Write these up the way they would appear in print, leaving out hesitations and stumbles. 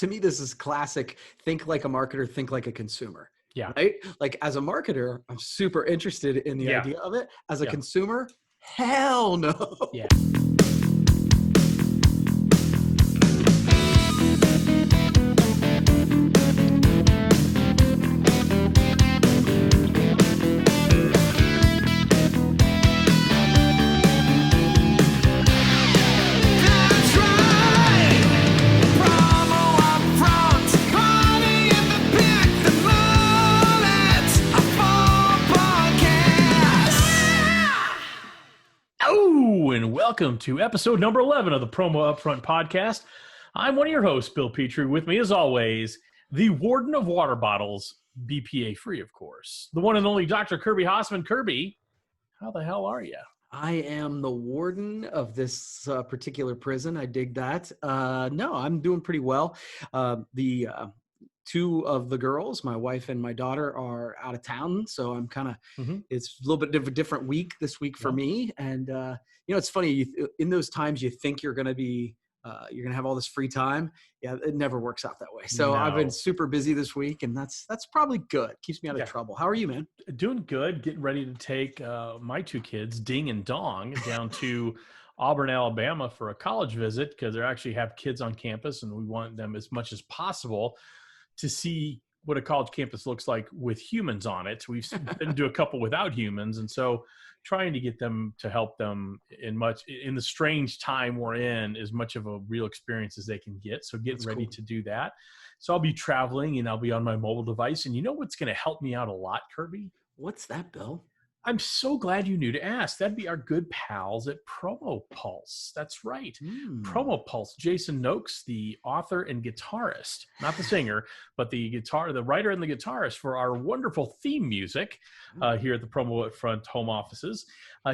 to me, this is classic. Think like a marketer, think like a consumer. Yeah. Right? Like as a marketer, I'm super interested in the idea of it. As a consumer, hell no. Yeah. And welcome to episode number 11 of the Promo Upfront podcast. I'm one of your hosts, Bill Petrie. With me, as always, the warden of water bottles, BPA free, of course, the one and only Dr. Kirby Hausman. Kirby, how the hell are you? I am the warden of this particular prison. I dig that. No, I'm doing pretty well. The two of the girls, my wife and my daughter, are out of town, so I'm kind of it's a little bit of a different week this week for me. And it's funny, in those times you think you're going to have all this free time. Yeah, it never works out that way. So I've been super busy this week, and that's probably good. Keeps me out of trouble. How are you, man? Doing good. Getting ready to take my two kids, Ding and Dong, down to Auburn, Alabama for a college visit, because they actually have kids on campus, and we want them as much as possible to see what a college campus looks like with humans on it. We've been to a couple without humans. And so trying to get them to help them in the strange time we're in, as much of a real experience as they can get. So getting ready to do that. So I'll be traveling and I'll be on my mobile device. And you know what's going to help me out a lot, Kirby? What's that, Bill? I'm so glad you knew to ask. That'd be our good pals at Promo Pulse. That's right. Promo Pulse. Jason Noakes, the author and guitarist, not the singer, but the writer and the guitarist for our wonderful theme music here at the Promo Upfront home offices.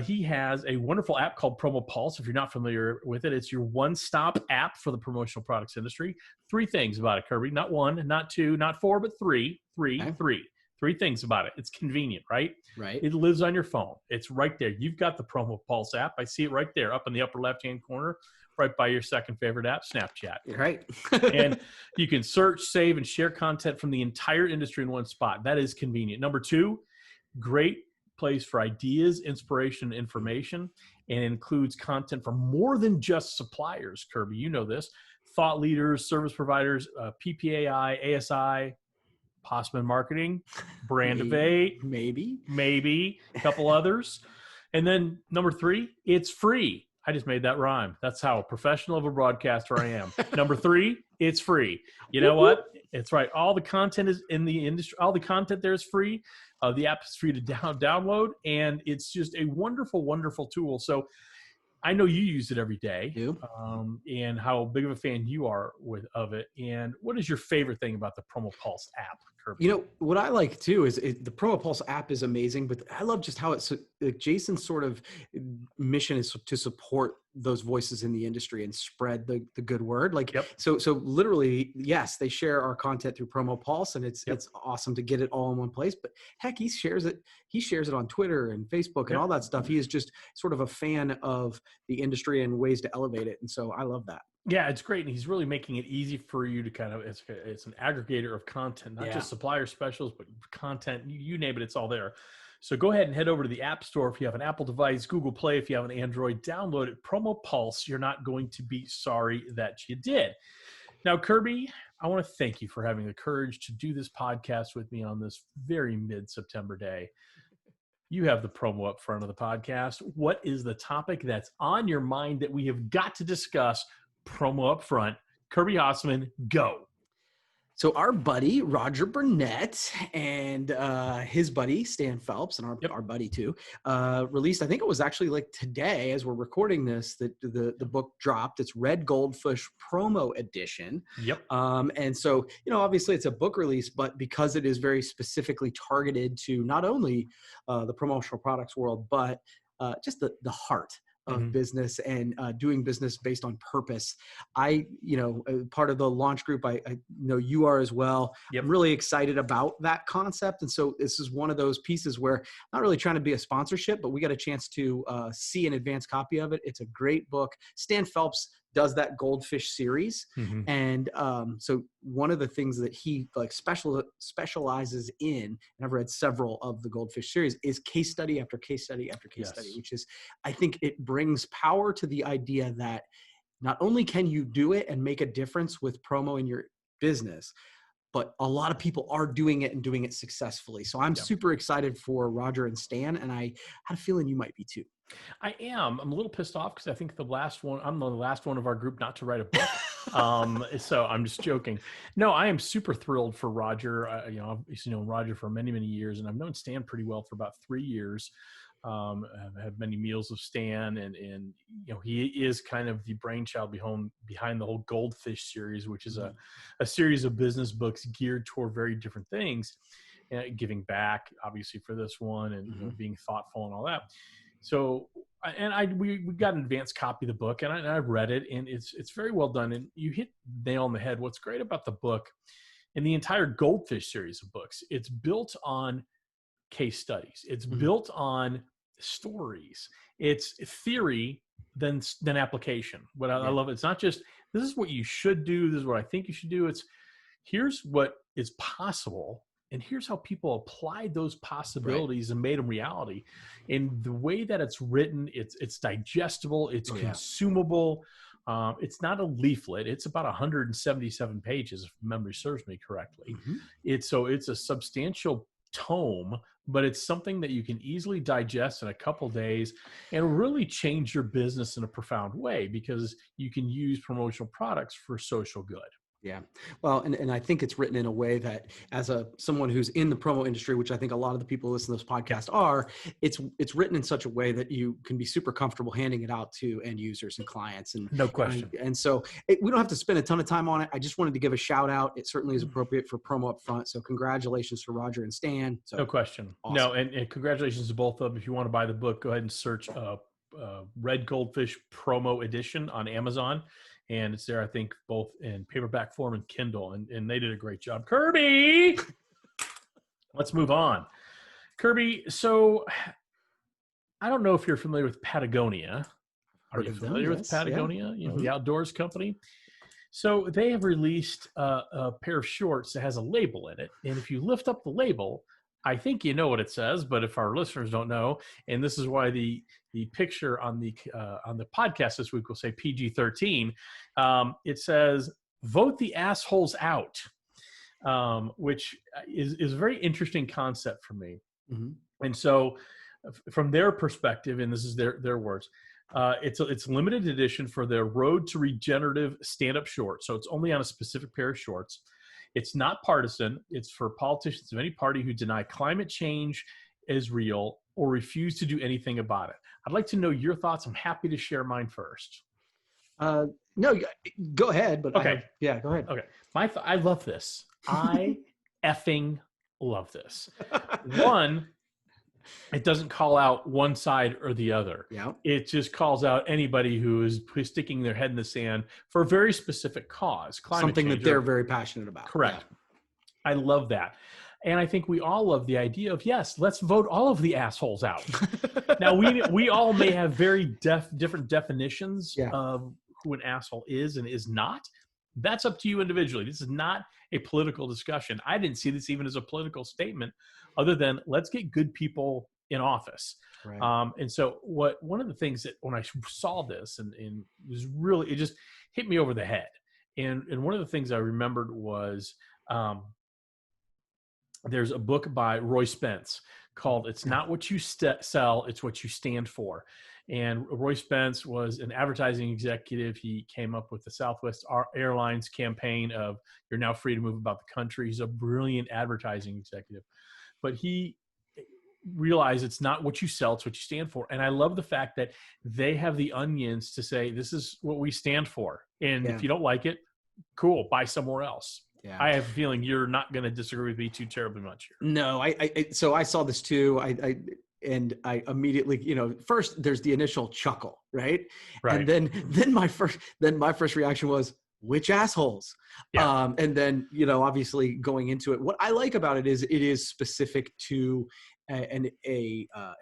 He has a wonderful app called Promo Pulse. If you're not familiar with it, it's your one-stop app for the promotional products industry. Three things about it, Kirby. Not one, not two, not four, but three. Three things about it. It's convenient, right? Right. It lives on your phone. It's right there. You've got the Promo Pulse app. I see it right there up in the upper left-hand corner, right by your second favorite app, Snapchat. Right. And you can search, save, and share content from the entire industry in one spot. That is convenient. Number two, great place for ideas, inspiration, and information, and includes content from more than just suppliers, Kirby. You know this. Thought leaders, service providers, PPAI, ASI, Hausman Marketing, Brand of Eight, maybe a couple others. And then number three, it's free. I just made that rhyme. That's how professional of a broadcaster I am. Number three, it's free. You know what? It's right. All the content is in the industry. All the content there is free. The app is free to download, and it's just a wonderful, wonderful tool. So I know you use it every day, and how big of a fan you are of it. And what is your favorite thing about the Promo Pulse app, Kirby? You know, what I like too is the Promo Pulse app is amazing, but I love just how it's Jason's sort of mission is to support those voices in the industry and spread the good word. So literally, yes, they share our content through Promo Pulse, and it's awesome to get it all in one place. But heck, he shares it on Twitter and Facebook and all that stuff. He is just sort of a fan of the industry and ways to elevate it. And so I love that. Yeah, it's great. And he's really making it easy for you to kind of, it's an aggregator of content, not just supplier specials, but content, you name it, it's all there. So go ahead and head over to the App Store. If you have an Apple device, Google Play, if you have an Android, download it. Promo Pulse. You're not going to be sorry that you did. Now, Kirby, I want to thank you for having the courage to do this podcast with me on this very mid-September day. You have the promo up front of the podcast. What is the topic that's on your mind that we have got to discuss? Promo up front. Kirby Hausman, go. So our buddy, Roger Burnett, and his buddy, Stan Phelps, and our buddy too, released, I think it was actually like today as we're recording this, that the book dropped. It's Red Goldfish Promo Edition. And so, obviously it's a book release, but because it is very specifically targeted to not only the promotional products world, but just the heart of business and doing business based on purpose. Part of the launch group, I know you are as well. I'm really excited about that concept. And so this is one of those pieces where I'm not really trying to be a sponsorship, but we got a chance to see an advanced copy of it. It's a great book. Stan Phelps does that Goldfish series. Mm-hmm. And so one of the things that he like specializes in, and I've read several of the Goldfish series, is case study after case study after case study, which is, I think it brings power to the idea that not only can you do it and make a difference with promo in your business, but a lot of people are doing it and doing it successfully. So I'm super excited for Roger and Stan, and I had a feeling you might be too. I am. I'm a little pissed off because I think I'm the last one of our group not to write a book. So I'm just joking. No, I am super thrilled for Roger. I've known Roger for many, many years, and I've known Stan pretty well for about 3 years. I've had many meals of Stan, and he is kind of the brainchild behind the whole Goldfish series, which is a series of business books geared toward very different things, giving back obviously for this one, and being thoughtful and all that. So, we got an advanced copy of the book, and I've read it, and it's very well done. And you hit the nail on the head. What's great about the book and the entire Goldfish series of books, it's built on case studies. It's built on stories. It's theory than application. What I love, it's not just, this is what you should do, this is what I think you should do. It's, here's what is possible, and here's how people applied those possibilities and made them reality. And the way that it's written, it's digestible, it's consumable. It's not a leaflet. It's about 177 pages, if memory serves me correctly. It's a substantial tome, but it's something that you can easily digest in a couple days and really change your business in a profound way, because you can use promotional products for social good. Yeah. Well, and I think it's written in a way that, as someone who's in the promo industry, which I think a lot of the people who listen to this podcast are, it's written in such a way that you can be super comfortable handing it out to end users and clients. And no question. And so we don't have to spend a ton of time on it. I just wanted to give a shout out. It certainly is appropriate for promo up front. So congratulations to Roger and Stan. So, no question. Awesome. No, and congratulations to both of them. If you want to buy the book, go ahead and search Red Goldfish Promo Edition on Amazon. And it's there, I think, both in paperback form and Kindle. And they did a great job. Kirby! Let's move on. Kirby, so I don't know if you're familiar with Patagonia. Are you familiar with Patagonia? Yeah. The outdoors company? So they have released a pair of shorts that has a label in it. And if you lift up the label, I think you know what it says, but if our listeners don't know, and this is why the picture on the podcast this week will say PG-13, it says "Vote the assholes out," which is a very interesting concept for me. And so, from their perspective, and this is their words, it's limited edition for their Road to Regenerative stand-up short. So it's only on a specific pair of shorts. It's not partisan. It's for politicians of any party who deny climate change is real or refuse to do anything about it. I'd like to know your thoughts. I'm happy to share mine first. No, go ahead. But okay. Go ahead. Okay. I love this. I effing love this. One, it doesn't call out one side or the other. Yeah. It just calls out anybody who's sticking their head in the sand for a very specific cause. Something that they're very passionate about. Correct. Yeah. I love that. And I think we all love the idea of, yes, let's vote all of the assholes out. Now, we all may have very different definitions of who an asshole is and is not. That's up to you individually. This is not a political discussion. I didn't see this even as a political statement, other than let's get good people in office. Right. And so one of the things that when I saw this and was really, it just hit me over the head. And one of the things I remembered was there's a book by Roy Spence called "It's Not What You Sell, It's What You Stand For." And Roy Spence was an advertising executive. He came up with the Southwest Airlines campaign of "You're now free to move about the country." He's a brilliant advertising executive. But he realized it's not what you sell, it's what you stand for. And I love the fact that they have the onions to say, this is what we stand for. And if you don't like it, cool, buy somewhere else. Yeah. I have a feeling you're not going to disagree with me too terribly much here. No, so I saw this too. And I immediately, first there's the initial chuckle, right? And then my first reaction was, which assholes? Yeah. And then, obviously going into it, what I like about it is specific to an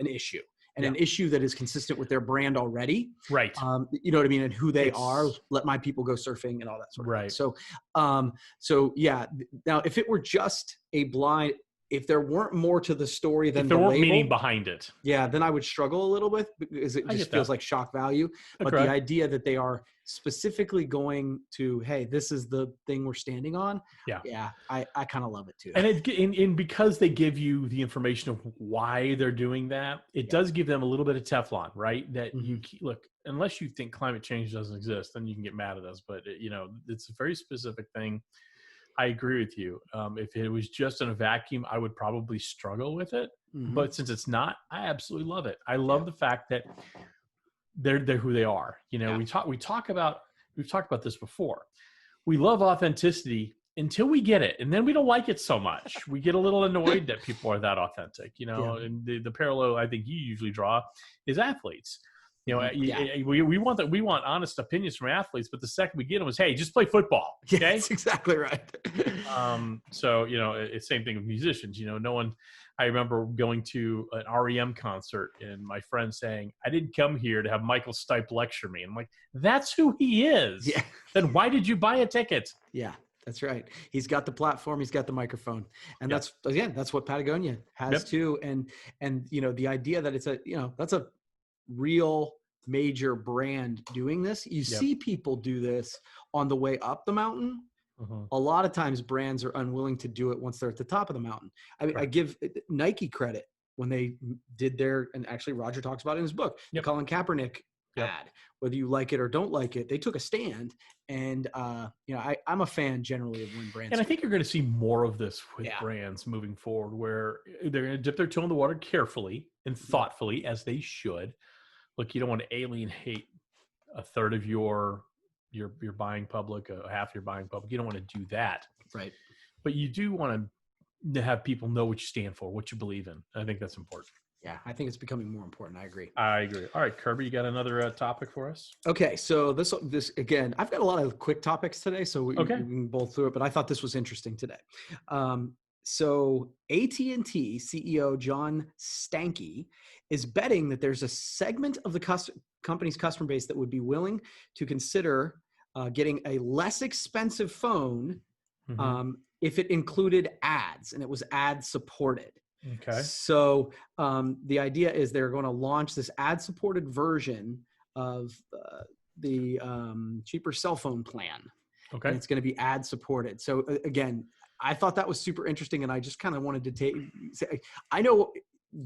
issue. and an issue that is consistent with their brand already. Right. You know what I mean? And who they are, It's- let my people go surfing and all that sort of thing. Right. So yeah, now if it were just a blind, if there weren't more to the story than If there the weren't label, meaning behind it. yeah, then I would struggle a little bit because it I just get feels that. like shock value. But Correct. the idea that they are specifically going to, hey, this is the thing we're standing on. Yeah. I kind of love it too. And because they give you the information of why they're doing that, it does give them a little bit of Teflon, right? That you look, unless you think climate change doesn't exist, then you can get mad at us. But it's a very specific thing. I agree with you. If it was just in a vacuum, I would probably struggle with it. But since it's not, I absolutely love it. I love the fact that they're who they are. We've talked about this before. We love authenticity until we get it, and then we don't like it so much. We get a little annoyed that people are that authentic. And the parallel I think you usually draw is athletes. We want honest opinions from athletes, but the second we get them is, hey, just play football. Okay, that's exactly right. So it's same thing with musicians. No one. I remember going to an REM concert and my friend saying, "I didn't come here to have Michael Stipe lecture me." And I'm like, "That's who he is. Yeah. Then why did you buy a ticket?" Yeah. That's right. He's got the platform. He's got the microphone, and that's what Patagonia has too. And the idea that it's that's a real major brand doing this. You see people do this on the way up the mountain. A lot of times brands are unwilling to do it once they're at the top of the mountain. I mean, I give Nike credit when they did and actually Roger talks about it in his book, the Colin Kaepernick ad. Whether you like it or don't like it, they took a stand. And I'm a fan generally of when brands. And I think you're going to see more of this with brands moving forward, where they're going to dip their toe in the water carefully and thoughtfully, as they should. Look, you don't want to alienate a third of your buying public, half your buying public. You don't want to do that, right? But you do want to have people know what you stand for, what you believe in. I think that's important. Yeah, I think it's becoming more important. I agree. All right, Kirby, you got another topic for us? Okay, so this again, I've got a lot of quick topics today, so we can both through it. But I thought this was interesting today. So AT&T CEO John Stankey is betting that there's a segment of the company's customer base that would be willing to consider getting a less expensive phone if it included ads and it was ad supported. Okay. So the idea is they're going to launch this ad-supported version of the cheaper cell phone plan. Okay. And it's going to be ad-supported. So again, I thought that was super interesting, and I just kind of wanted to say, I know.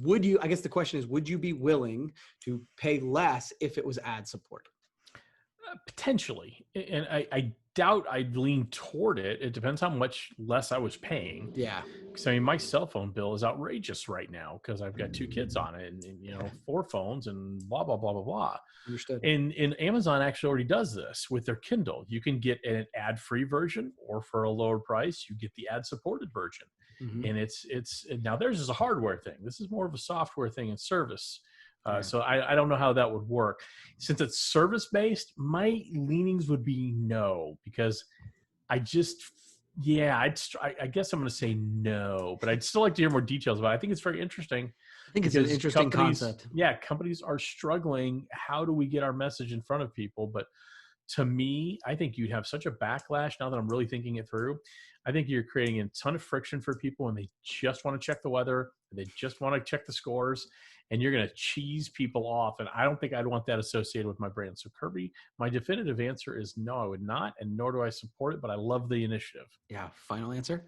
I guess the question is, would you be willing to pay less if it was ad-supported? Potentially, and I doubt I'd lean toward it. It depends how much less I was paying. Yeah. Because I mean, my cell phone bill is outrageous right now because I've got 2 kids on it, and 4 phones, and blah blah blah blah blah. Understood. And Amazon actually already does this with their Kindle. You can get an ad-free version, or for a lower price, you get the ad-supported version. And it's now theirs is a hardware thing. This is more of a software thing and service. So I don't know how that would work. Since it's service-based, my leanings would be no, because I guess I'm going to say no, but I'd still like to hear more details about it. I think it's very interesting. I think it's an interesting concept. Yeah, companies are struggling. How do we get our message in front of people? But to me, I think you'd have such a backlash now that I'm really thinking it through. I think you're creating a ton of friction for people, and they just want to check the weather. They just want to check the scores, and you're going to cheese people off. And I don't think I'd want that associated with my brand. So Kirby, my definitive answer is no, I would not, and nor do I support it, but I love the initiative. Yeah. Final answer?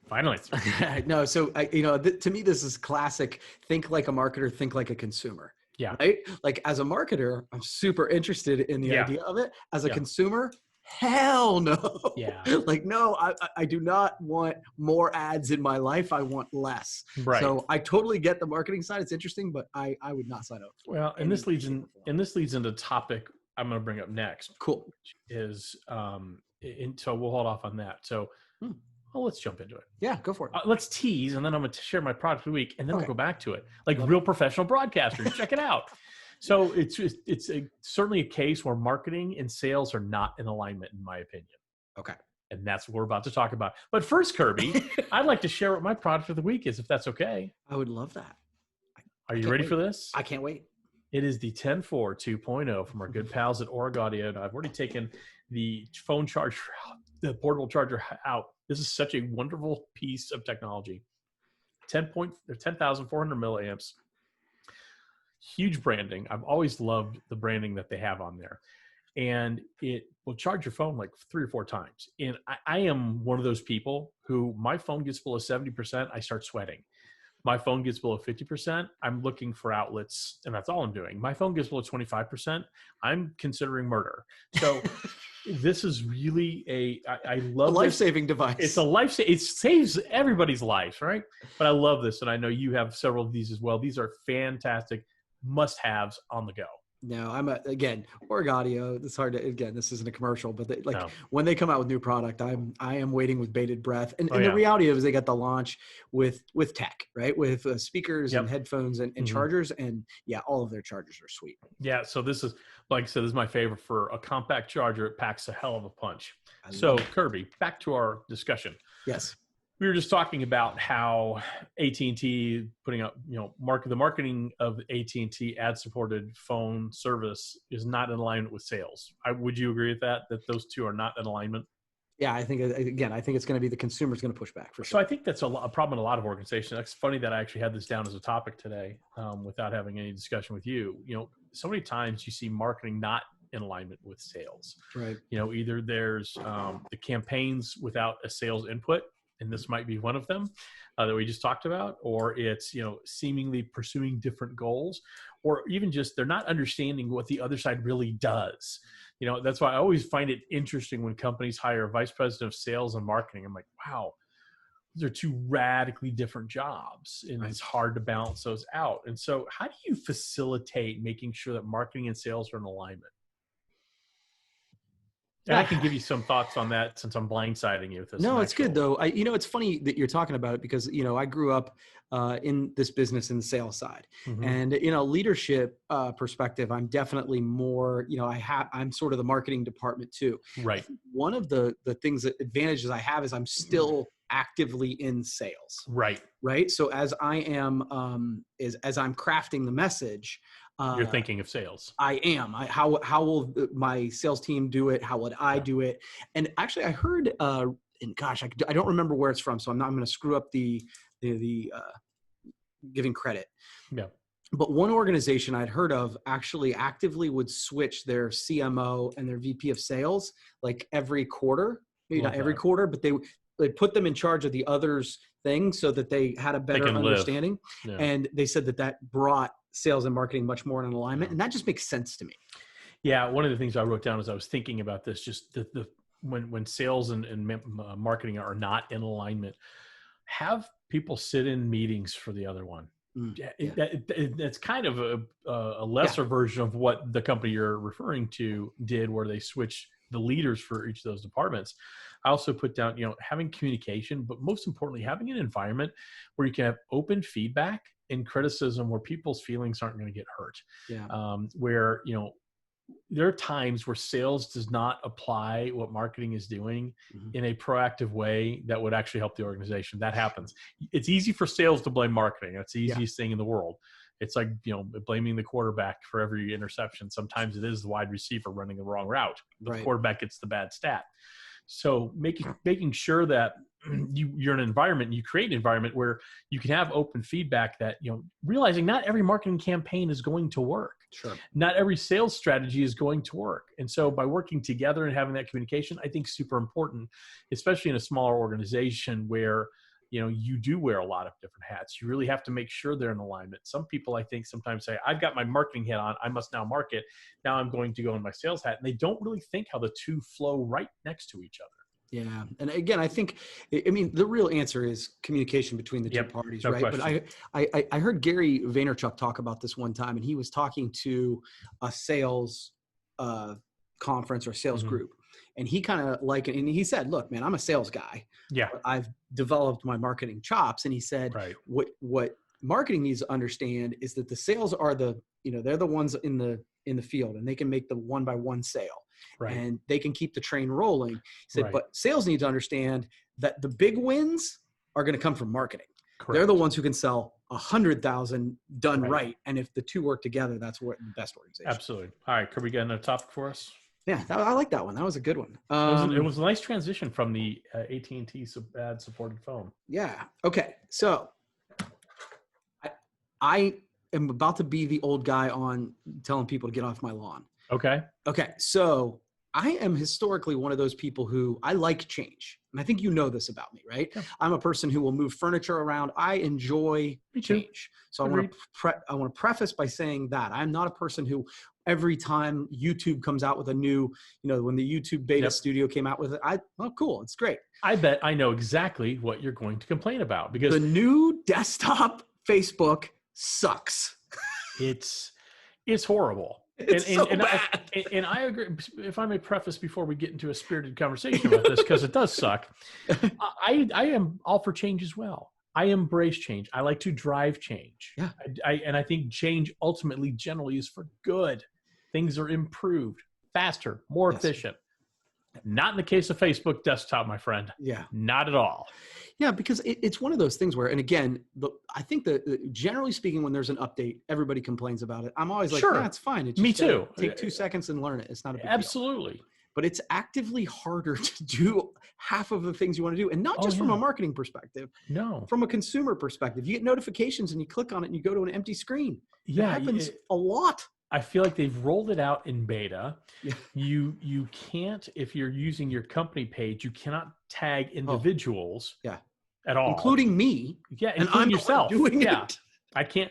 Final answer. No. So, to me, this is classic. Think like a marketer, think like a consumer. Yeah. Right? Like as a marketer, I'm super interested in the idea of it. As a consumer, hell no. Yeah. Like, no, I do not want more ads in my life. I want less. Right. So I totally get the marketing side. It's interesting, but I would not sign up. Well, and this leads into the topic I'm going to bring up next. Cool. Which is, so we'll hold off on that. So, well, let's jump into it. Yeah, go for it. Let's tease, and then I'm going to share my product of the week, and then we'll go back to it. Like real professional broadcasters. Check it out. So it's certainly a case where marketing and sales are not in alignment, in my opinion. Okay. And that's what we're about to talk about. But first, Kirby, I'd like to share what my product of the week is, if that's okay. I would love that. Are you ready for this? I can't wait. It is the 10.4 2.0 from our good pals at Org Audio. And I've already taken the phone charger, the portable charger out. This is such a wonderful piece of technology. 10,400 milliamps. Huge branding. I've always loved the branding that they have on there. And it will charge your phone like 3 or 4 times. And I am one of those people who my phone gets below 70%, I start sweating. My phone gets below 50%, I'm looking for outlets, and that's all I'm doing. My phone gets below 25%, I'm considering murder. So this is really I love a life-saving device. It's a it saves everybody's lives, right? But I love this, and I know you have several of these as well. These are fantastic must-haves on the go. No, again, Org Audio. It's hard to, again, this isn't a commercial, but when they come out with new product, I am waiting with bated breath. And the reality is they got the launch with tech, right? With speakers and headphones and chargers. And yeah, all of their chargers are sweet. Yeah. So this is, like I said, this is my favorite for a compact charger. It packs a hell of a punch. So Kirby, back to our discussion. Yes. We were just talking about how AT&T putting up, the marketing of AT&T ad-supported phone service is not in alignment with sales. Would you agree with that those two are not in alignment? Yeah, I think it's going to be the consumer's going to push back for sure. So I think that's a problem in a lot of organizations. It's funny that I actually had this down as a topic today without having any discussion with you. So many times you see marketing not in alignment with sales. Right. Either there's the campaigns without a sales input, and this might be one of them that we just talked about, or it's, seemingly pursuing different goals, or even just they're not understanding what the other side really does. That's why I always find it interesting when companies hire a vice president of sales and marketing. I'm like, wow, those are 2 radically different jobs, and it's hard to balance those out. And so how do you facilitate making sure that marketing and sales are in alignment? And I can give you some thoughts on that since I'm blindsiding you with this. No, it's good though. It's funny that you're talking about it because, I grew up in this business in the sales side and, leadership perspective, I'm definitely more, I'm sort of the marketing department too. Right. One of the things that advantages I have is I'm still actively in sales. Right. Right. So as I am, as I'm crafting the message, you're thinking of sales. I am. How will my sales team do it? How would I do it? And actually, I heard, and gosh, I don't remember where it's from, so I'm going to screw up the giving credit. Yeah. But one organization I'd heard of actually actively would switch their CMO and their VP of sales like every quarter, maybe not every quarter, but they put them in charge of the others thing so that they had a better understanding. Yeah. And they said that brought sales and marketing much more in alignment. And that just makes sense to me. Yeah. One of the things I wrote down as I was thinking about this, just when sales and marketing are not in alignment, have people sit in meetings for the other one. That's kind of a lesser version of what the company you're referring to did, where they switched the leaders for each of those departments. I also put down, having communication, but most importantly, having an environment where you can have open feedback and criticism where people's feelings aren't going to get hurt. Yeah. Where, there are times where sales does not apply what marketing is doing in a proactive way that would actually help the organization. That happens. It's easy for sales to blame marketing. That's the easiest thing in the world. It's like, blaming the quarterback for every interception. Sometimes it is the wide receiver running the wrong route. The quarterback gets the bad stat. So making sure that you're in an environment, you create an environment where you can have open feedback that, realizing not every marketing campaign is going to work. Sure. Not every sales strategy is going to work. And so by working together and having that communication, I think super important, especially in a smaller organization where, you do wear a lot of different hats. You really have to make sure they're in alignment. Some people, I think, sometimes say, I've got my marketing hat on, I must now market. Now I'm going to go in my sales hat. And they don't really think how the two flow right next to each other. Yeah. And again, I think, the real answer is communication between the two parties, right? Question. But I heard Gary Vaynerchuk talk about this one time, and he was talking to a sales conference or sales group. And he kind of and he said, look, man, I'm a sales guy. Yeah. I've developed my marketing chops. And he said, what marketing needs to understand is that the sales are they're the ones in the field, and they can make the one-by-one sale. Right. And they can keep the train rolling. He said, but sales need to understand that the big wins are going to come from marketing. Correct. They're the ones who can sell 100,000 done Right. right. And if the two work together, that's what the best organization. Absolutely. All right, Kirby, got another topic for us? Yeah, I like that one. That was a good one. It was a nice transition from the AT&T ad supported phone. Yeah. Okay. So I am about to be the old guy on telling people to get off my lawn. Okay. Okay. So I am historically one of those people who I like change. And I think you know this about me, right? Yeah. I'm a person who will move furniture around. I enjoy change. So Agreed. I want to preface by saying that I'm not a person who every time YouTube comes out with a new, when the YouTube beta studio came out with it, cool. It's great. I bet I know exactly what you're going to complain about, because the new desktop Facebook sucks. It's horrible. It's so bad. I agree. If I may preface before we get into a spirited conversation about this, because it does suck, I am all for change as well. I embrace change. I like to drive change. Yeah. I think change ultimately generally is for good. Things are improved, faster, more efficient. Not in the case of Facebook desktop, my friend. Yeah. Not at all. Yeah, because it's one of those things where, and again, I think that generally speaking, when there's an update, everybody complains about it. I'm always like, sure, it's fine. It's me too. Take 2 seconds and learn it. It's not a big Absolutely. deal. But it's actively harder to do half of the things you want to do. And not just from a marketing perspective. No. From a consumer perspective. You get notifications and you click on it and you go to an empty screen. Yeah. It happens a lot. I feel like they've rolled it out in beta. Yeah. You can't, if you're using your company page, you cannot tag individuals at all. Including me. Yeah, and I'm yourself. Doing it. I can't.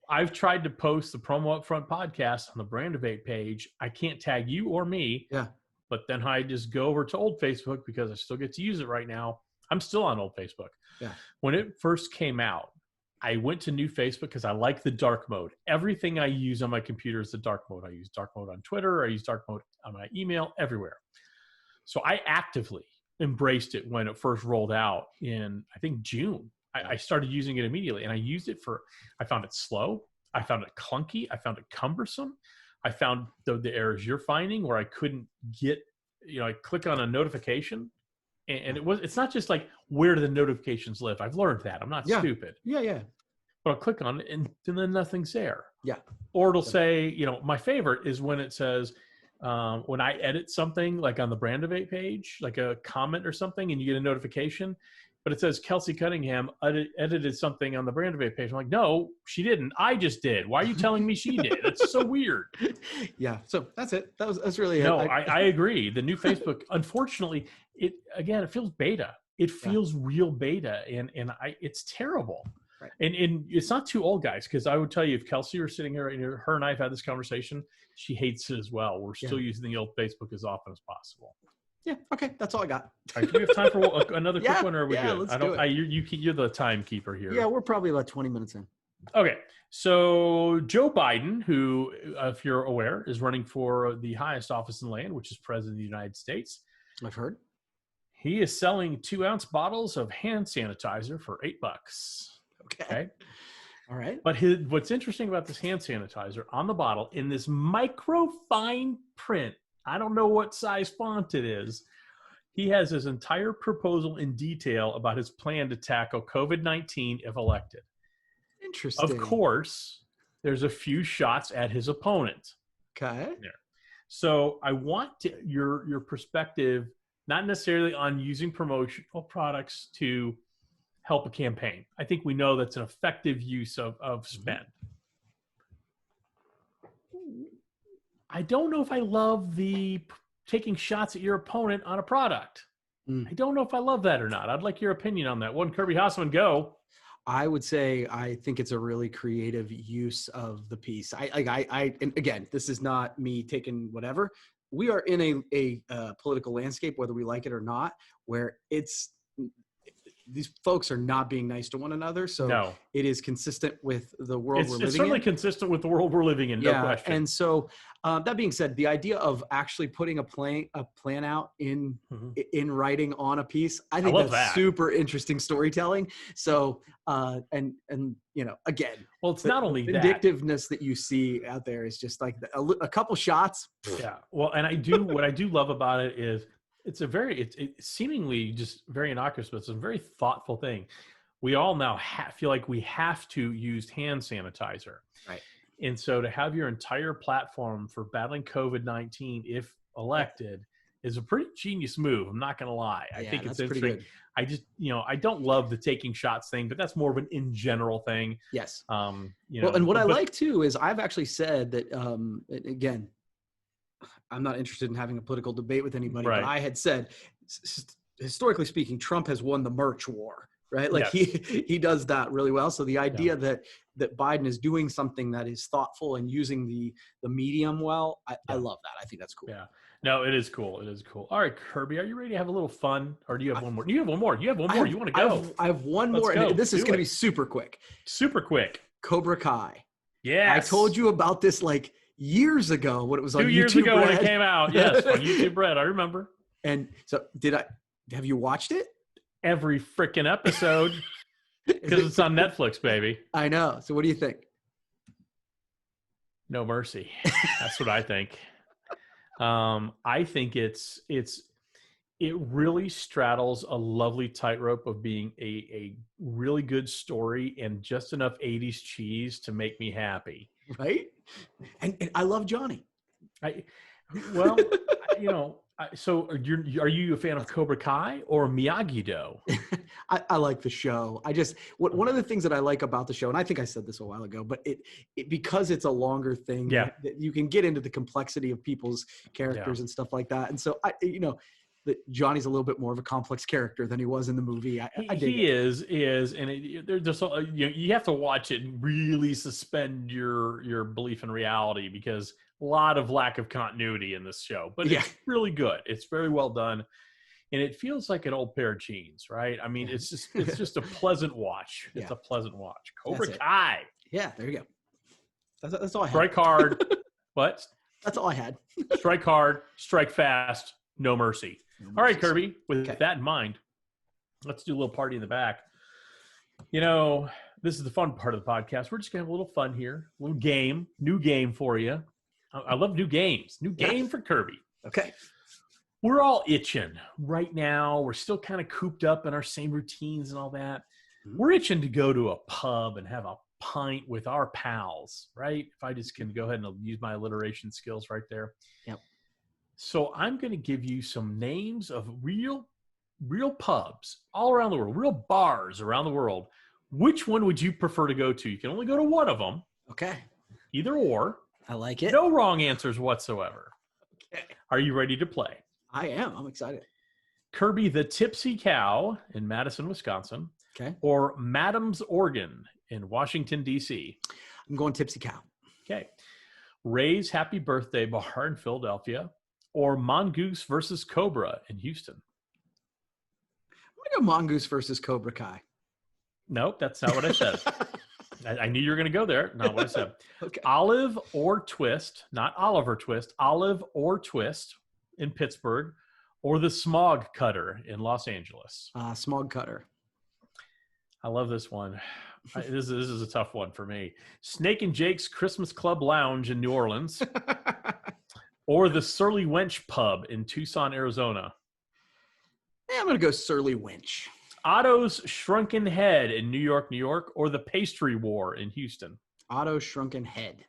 I've tried to post the Promo Upfront podcast on the Brandivate page. I can't tag you or me. Yeah. But then I just go over to old Facebook because I still get to use it right now. I'm still on old Facebook. Yeah. When it first came out, I went to new Facebook because I like the dark mode. Everything I use on my computer is the dark mode. I use dark mode on Twitter. I use dark mode on my email, everywhere. So I actively embraced it when it first rolled out in, I think, June. I started using it immediately, and I used it I found it slow. I found it clunky. I found it cumbersome. I found the errors you're finding where I couldn't get, I click on a notification, and it's not just like, where do the notifications live? I've learned that. I'm not stupid. Yeah. But I'll click on it and then nothing's there. Yeah. Or it'll say, my favorite is when it says, when I edit something like on the Brandivate page, like a comment or something, and you get a notification, but it says Kelsey Cunningham edited something on the Brandivate page. I'm like, no, she didn't. I just did. Why are you telling me she did? It's so weird. Yeah. So that's it. That's really it. No, I agree. The new Facebook, unfortunately, it feels beta. It feels real beta, and it's terrible. Right. And it's not two old guys, because I would tell you, if Kelsey were sitting here, her and I have had this conversation, she hates it as well. We're still using the old Facebook as often as possible. Yeah. Okay. That's all I got. All right, do we have time for another quick one, or are we good? Let's do it. You're the timekeeper here. Yeah, we're probably about 20 minutes in. Okay. So Joe Biden, who, if you're aware, is running for the highest office in the land, which is President of the United States. I've heard. He is selling 2-ounce bottles of hand sanitizer for $8. Okay. All right. But what's interesting about this hand sanitizer on the bottle, in this micro fine print, I don't know what size font it is, he has his entire proposal in detail about his plan to tackle COVID-19 if elected. Interesting. Of course, there's a few shots at his opponent. Okay. There. So I want your perspective, not necessarily on using promotional products to help a campaign. I think we know that's an effective use of spend. I don't know if I love the taking shots at your opponent on a product. I don't know if I love that or not. I'd like your opinion on that one. Kirby Hasseman, go. I would say I think it's a really creative use of the piece. And again, this is not me taking whatever. We are in a political landscape, whether we like it or not, where these folks are not being nice to one another. So it is consistent with the world we're living in. It's certainly consistent with the world we're living in, no question. And so that being said, the idea of actually putting a plan out in writing on a piece, I think that's super interesting storytelling. So, and again, well, it's not only vindictiveness that you see out there is just like a couple shots. Yeah. Well, and what I do love about it is, it's seemingly just very innocuous, but it's a very thoughtful thing. we all now feel like we have to use hand sanitizer. Right. And so to have your entire platform for battling COVID-19, if elected, is a pretty genius move. I'm not going to lie. I think it's interesting. Good. I just, I don't love the taking shots thing, but that's more of an in general thing. Yes. Well, and what I like too is I've actually said that, again, I'm not interested in having a political debate with anybody, right. but I had said, historically speaking, Trump has won the merch war, right? Like he does that really well. So the idea that Biden is doing something that is thoughtful and using the medium well, I love that. I think that's cool. Yeah. No, it is cool. It is cool. All right, Kirby, are you ready to have a little fun, or do you have one more? You have one more. You want to go? I have one more. And this is going to be super quick. Super quick. Cobra Kai. Yeah. I told you about this like years ago when it was on 2 YouTube years ago Red. when it came out. Yes, on YouTube Red. I remember. And so have you watched it? Every freaking episode. Because it's on Netflix, baby. I know. So what do you think? No mercy. That's what I think. I think it really straddles a lovely tightrope of being a really good story and just enough 80s cheese to make me happy. Right? And I love Johnny. So are you a fan of Cobra Kai or Miyagi-Do? I like the show. One of the things that I like about the show, and I think I said this a while ago, but it because it's a longer thing, that you can get into the complexity of people's characters and stuff like that. And so that Johnny's a little bit more of a complex character than he was in the movie. He is, and you have to watch it and really suspend your belief in reality, because a lot of lack of continuity in this show, but it's really good. It's very well done. And it feels like an old pair of jeans, right? I mean, it's just a pleasant watch. It's a pleasant watch. Cobra Kai. Yeah, there you go. That's all I had. Strike hard. What? That's all I had. Strike hard, strike fast, no mercy. All right, Kirby, with that in mind, let's do a little party in the back. This is the fun part of the podcast. We're just going to have a little fun here. A little game, new game for you. I love new games. New game for Kirby. Okay. We're all itching right now. We're still kind of cooped up in our same routines and all that. We're itching to go to a pub and have a pint with our pals, right? If I just can go ahead and use my alliteration skills right there. Yep. So I'm going to give you some names of real pubs all around the world, real bars around the world. Which one would you prefer to go to? You can only go to one of them. Okay. Either or. I like it. No wrong answers whatsoever. Okay. Are you ready to play? I am. I'm excited. Kirby the Tipsy Cow in Madison, Wisconsin. Okay. Or Madam's Organ in Washington, D.C. I'm going Tipsy Cow. Okay. Ray's Happy Birthday Bar in Philadelphia. Or Mongoose versus Cobra in Houston. I'm going to go Mongoose versus Cobra Kai. Nope, that's not what I said. I knew you were going to go there. Not what I said. Okay. Olive or Twist, not Oliver Twist, Olive or Twist in Pittsburgh, or the Smog Cutter in Los Angeles. Smog Cutter. I love this one. This is a tough one for me. Snake and Jake's Christmas Club Lounge in New Orleans, or the Surly Wench Pub in Tucson, Arizona. I'm going to go Surly Wench. Otto's Shrunken Head in New York, or the Pastry War in Houston. Otto's Shrunken Head.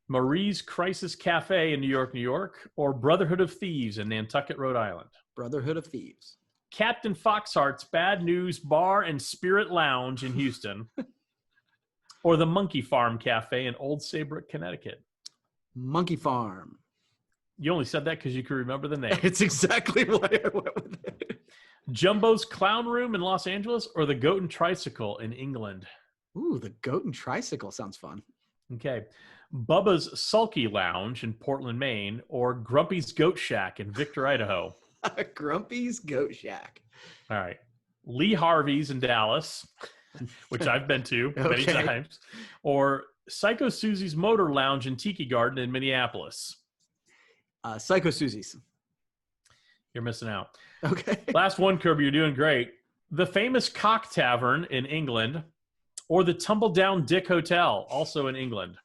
Marie's Crisis Cafe in New York, or Brotherhood of Thieves in Nantucket, Rhode Island. Brotherhood of Thieves. Captain Foxhart's Bad News Bar and Spirit Lounge in Houston, or the Monkey Farm Cafe in Old Saybrook, Connecticut. Monkey Farm. You only said that because you could remember the name. It's exactly why I went with it. Jumbo's Clown Room in Los Angeles, or the Goat and Tricycle in England. Ooh, the Goat and Tricycle sounds fun. Okay. Bubba's Sulky Lounge in Portland, Maine, or Grumpy's Goat Shack in Victor, Idaho. Grumpy's Goat Shack. All right. Lee Harvey's in Dallas, which I've been to many times, or Psycho Susie's Motor Lounge in Tiki Garden in Minneapolis. Psycho Susie's. You're missing out. Okay. Last one, Kirby. You're doing great. The Famous Cock Tavern in England, or the Tumble Down Dick Hotel, also in England.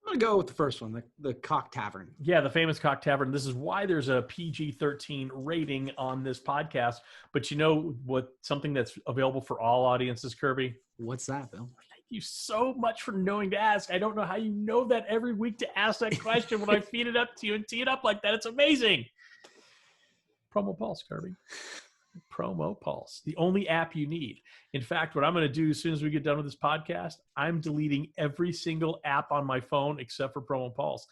I'm gonna go with the first one, the Cock Tavern. Yeah, the famous Cock Tavern. This is why there's a PG-13 rating on this podcast. But you know what? Something that's available for all audiences, Kirby. What's that, Bill? Thank you so much for knowing to ask. I don't know how you know that every week to ask that question when I feed it up to you and tee it up like that. It's amazing. Promo Pulse, Kirby. Promo Pulse, the only app you need. In fact, what I'm going to do as soon as we get done with this podcast, I'm deleting every single app on my phone except for Promo Pulse.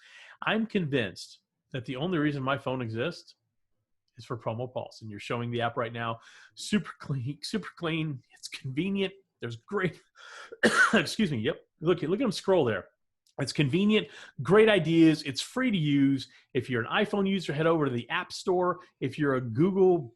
I'm convinced that the only reason my phone exists is for Promo Pulse. And you're showing the app right now. Super clean, super clean. It's convenient. There's great, excuse me. Yep. Look at them scroll there. It's convenient, great ideas. It's free to use. If you're an iPhone user, head over to the App Store. If you're a Google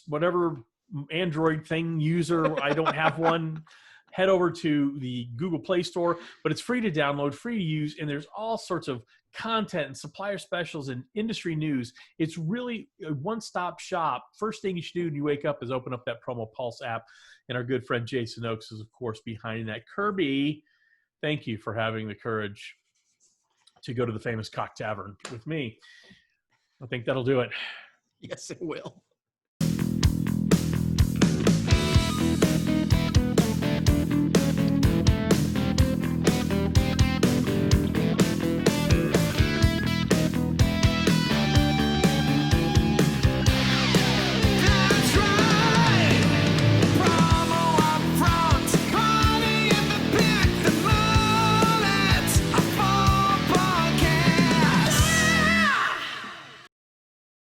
whatever Android thing user, I don't have one, head over to the Google Play Store. But it's free to download, free to use, and there's all sorts of content and supplier specials and industry news. It's really a one-stop shop. First thing you should do when you wake up is open up that Promo Pulse app, and our good friend Jason Oakes is, of course, behind that. Kirby, thank you for having the courage to go to the famous Cock Tavern with me. I think that'll do it. Yes, it will.